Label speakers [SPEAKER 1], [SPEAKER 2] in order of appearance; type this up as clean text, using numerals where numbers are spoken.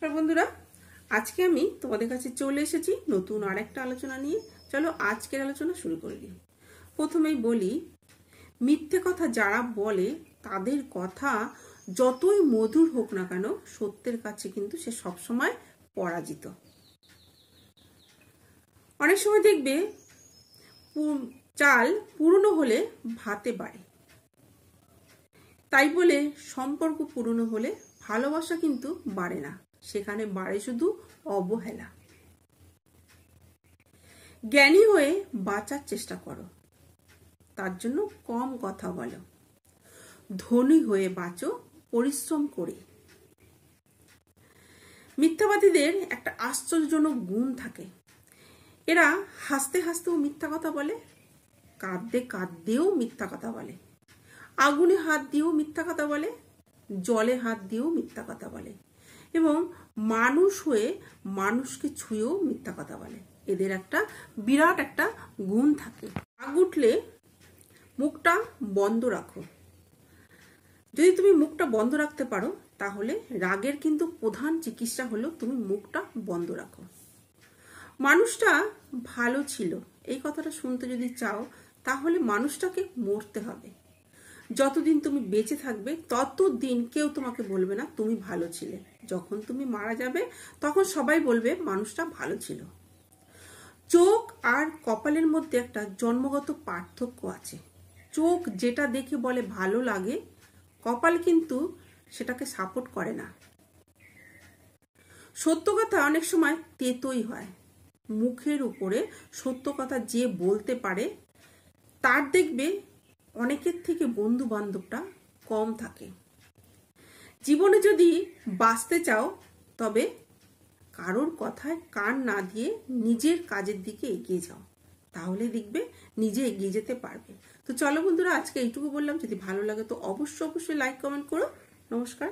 [SPEAKER 1] বন্ধুরা, আজকে আমি তোমাদের কাছে চলে এসেছি নতুন আরেকটা আলোচনা নিয়ে। চলো আজকের আলোচনা শুরু করে দিই। প্রথমেই বলি, মিথ্যে কথা যারা বলে তাদের কথা যতই মধুর হোক না কেন, সত্যের কাছে কিন্তু সে সবসময় পরাজিত। অনেক সময় দেখবে চাল পুরনো হলে ভাতে বাড়ে, তাই বলে সম্পর্ক পুরনো হলে ভালোবাসা কিন্তু বাড়ে না, সেখানে বাড়ে শুধু অবহেলা। জ্ঞানী হয়ে বাঁচার চেষ্টা করো, তার জন্য কম কথা বলো। ধনী হয়ে বাঁচো পরিশ্রম করে। মিথ্যাবাদীদের একটা আশ্চর্যজনক গুণ থাকে, এরা হাসতে হাসতেও মিথ্যা কথা বলে, কাঁদতে কাঁদতেও মিথ্যা কথা বলে, আগুনে হাত দিয়েও মিথ্যা কথা বলে, জলে হাত দিয়েও মিথ্যা কথা বলে, এবং মানুষ হয়ে মানুষকে ছুঁয়েও মিথ্যা কথা বলে। এদের একটা বিরাট একটা গুণ থাকে। রাগ উঠলে মুখটা বন্ধ রাখো। যদি তুমি মুখটা বন্ধ রাখতে পারো, তাহলে রাগের কিন্তু প্রধান চিকিৎসা হলো তুমি মুখটা বন্ধ রাখো। মানুষটা ভালো ছিল, এই কথাটা শুনতে যদি চাও, তাহলে মানুষটাকে মরতে হবে। যতদিন তুমি বেঁচে থাকবে ততদিন কেউ তোমাকে বলবে না তুমি ভালো ছিলে। যখন তুমি মারা যাবে তখন সবাই বলবে মানুষটা ভালো ছিল। চোখ আর কপালের মধ্যে একটা জন্মগত পার্থক্য আছে। চোখ যেটা দেখে বলে ভালো লাগে, কপাল কিন্তু সেটাকে সাপোর্ট করে না। সত্য কথা অনেক সময় তেতোই হয়। মুখের উপরে সত্য কথা যে বলতে পারে, তার দেখবে অনেকের থেকে বন্ধু বান্ধবটা কম থাকে। জীবনে যদি বাঁচতে চাও, তবে কারোর কথায় কান না দিয়ে নিজের কাজের দিকে এগিয়ে যাও, তাহলে দেখবে নিজে এগিয়ে যেতে পারবে। তো চলো বন্ধুরা, আজকে এইটুকু বললাম। যদি ভালো লাগে তো অবশ্যই লাইক কমেন্ট করো। নমস্কার।